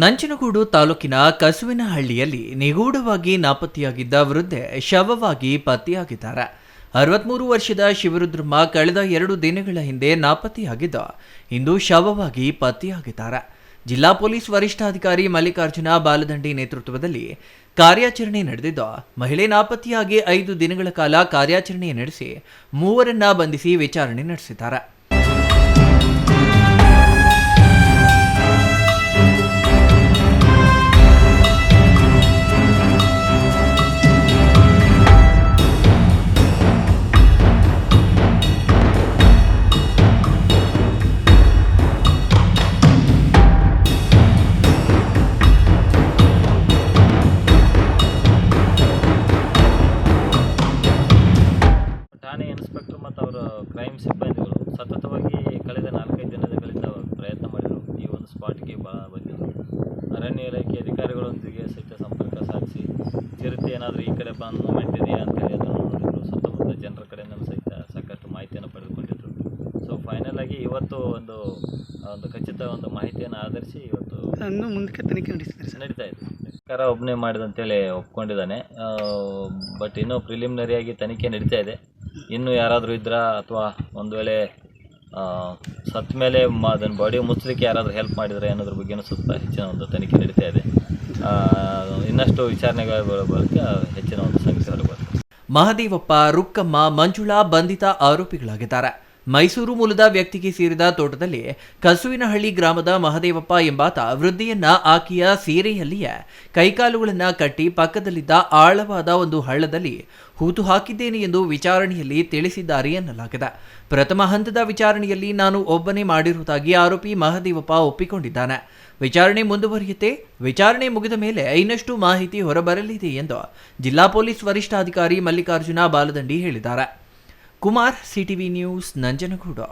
ನಂಜನಗೂಡು ತಾಲೂಕಿನ ಕಸುವಿನಹಳ್ಳಿಯಲ್ಲಿ ನಿಗೂಢವಾಗಿ ನಾಪತ್ತೆಯಾಗಿದ್ದ ವೃದ್ಧೆ ಶವವಾಗಿ ಪತ್ತೆಯಾಗಿದ್ದಾರೆ. 63 ವರ್ಷದ ಶಿವರುದ್ರಮ್ಮ ಕಳೆದ 2 ದಿನಗಳ ಹಿಂದೆ ನಾಪತ್ತೆಯಾಗಿದ್ದು, ಇಂದು ಶವವಾಗಿ ಪತ್ತೆಯಾಗಿದ್ದಾರೆ. ಜಿಲ್ಲಾ ಪೊಲೀಸ್ ವರಿಷ್ಠಾಧಿಕಾರಿ ಮಲ್ಲಿಕಾರ್ಜುನ ಬಾಲದಂಡಿ ನೇತೃತ್ವದಲ್ಲಿ ಕಾರ್ಯಾಚರಣೆ ನಡೆದಿದ್ದು, ಮಹಿಳೆ ನಾಪತ್ತೆಯಾಗಿ 5 ದಿನಗಳ ಕಾಲ ಕಾರ್ಯಾಚರಣೆ ನಡೆಸಿ 3 ಬಂಧಿಸಿ ವಿಚಾರಣೆ ನಡೆಸಿದ್ದಾರೆ. ಠಾಣೆ ಇನ್ಸ್ಪೆಕ್ಟರ್ ಮತ್ತು ಅವರ ಕ್ರೈಮ್ ಸಿಬ್ಬಂದಿಗಳು ಸತತವಾಗಿ ಕಳೆದ 4-5 ದಿನಗಳಿಂದ ಪ್ರಯತ್ನ ಮಾಡಿದರು. ಈ ಒಂದು ಸ್ಪಾಟ್ಗೆ ಬಂದಿದ್ದರು. ಅರಣ್ಯ ಇಲಾಖೆ ಅಧಿಕಾರಿಗಳೊಂದಿಗೆ ಸಹಿತ ಸಂಪರ್ಕ ಸಾಧಿಸಿ ಚಿರತೆ ಏನಾದರೂ ಈ ಕಡೆ ಬಂದು ಮೂಮೆಂಟ್ ಇದೆಯಾ ಅಂತೇಳಿ ಅದನ್ನು ನೋಡಿದರು. ಸುತ್ತಮುತ್ತ ಜನರ ಕಡೆಯಿಂದ ಸಹಿತ ಸಾಕಷ್ಟು ಮಾಹಿತಿಯನ್ನು ಪಡೆದುಕೊಂಡಿದ್ದರು. ಸೊ ಫೈನಲ್ ಆಗಿ ಇವತ್ತು ಒಂದು ಖಚಿತ ಒಂದು ಮಾಹಿತಿಯನ್ನು ಆಧರಿಸಿ ಇವತ್ತು ಮುಂದಕ್ಕೆ ತನಿಖೆ ನಡೀತಾ ಇದೆ. ಸರ್ಕಾರ ಒಬ್ಬನೇ ಮಾಡಿದಂತೇಳಿ ಒಪ್ಕೊಂಡಿದ್ದಾನೆ. ಬಟ್ ಇನ್ನೂ ಪ್ರಿಲಿಮಿನರಿಯಾಗಿ ತನಿಖೆ ನಡೀತಾ ಇದೆ. ಇನ್ನೂ ಯಾರಾದರೂ ಇದ್ರಾ ಅಥವಾ ಒಂದು ವೇಳೆ ಸತ್ತ ಮೇಲೆ ಅದನ್ನು ಬಾಡಿ ಮುಚ್ಚಲಿಕ್ಕೆ ಯಾರಾದರೂ ಹೆಲ್ಪ್ ಮಾಡಿದರೆ ಅನ್ನೋದ್ರ ಬಗ್ಗೆಯೂ ಸ್ವಲ್ಪ ಹೆಚ್ಚಿನ ಒಂದು ತನಿಖೆ ನಡೀತಾ ಇದೆ. ಇನ್ನಷ್ಟು ವಿಚಾರಣೆಗಳ ಬಳಿಕ ಹೆಚ್ಚಿನ ಒಂದು ಸಂಖ್ಯೆ ಹೊರಬರ್ತದೆ. ಮಹದೇವಪ್ಪ, ರುಕ್ಕಮ್ಮ, ಮಂಜುಳಾ ಬಂಧಿತ ಆರೋಪಿಗಳಾಗಿದ್ದಾರೆ. ಮೈಸೂರು ಮೂಲದ ವ್ಯಕ್ತಿಗೆ ಸೇರಿದ ತೋಟದಲ್ಲಿ ಕಸುವಿನಹಳ್ಳಿ ಗ್ರಾಮದ ಮಹದೇವಪ್ಪ ಎಂಬಾತ ವೃದ್ಧೆಯನ್ನ ಆಕೆಯ ಸೀರೆಯಲ್ಲಿಯೇ ಕೈಕಾಲುಗಳನ್ನು ಕಟ್ಟಿ ಪಕ್ಕದಲ್ಲಿದ್ದ ಆಳವಾದ ಒಂದು ಹಳ್ಳದಲ್ಲಿ ಹೂತು ಹಾಕಿದ್ದೇನೆ ಎಂದು ವಿಚಾರಣೆಯಲ್ಲಿ ತಿಳಿಸಿದ್ದಾರೆ ಎನ್ನಲಾಗಿದೆ. ಪ್ರಥಮ ಹಂತದ ವಿಚಾರಣೆಯಲ್ಲಿ ನಾನು ಒಬ್ಬನೇ ಮಾಡಿರುವುದಾಗಿ ಆರೋಪಿ ಮಹದೇವಪ್ಪ ಒಪ್ಪಿಕೊಂಡಿದ್ದಾನೆ. ವಿಚಾರಣೆ ಮುಂದುವರಿಯುತ್ತೆ. ವಿಚಾರಣೆ ಮುಗಿದ ಮೇಲೆ ಇನ್ನಷ್ಟು ಮಾಹಿತಿ ಹೊರಬರಲಿದೆ ಎಂದು ಜಿಲ್ಲಾ ಪೊಲೀಸ್ ವರಿಷ್ಠಾಧಿಕಾರಿ ಮಲ್ಲಿಕಾರ್ಜುನ ಬಾಲದಂಡಿ ಹೇಳಿದ್ದಾರೆ. Kumar, CTV news, Nanjangud.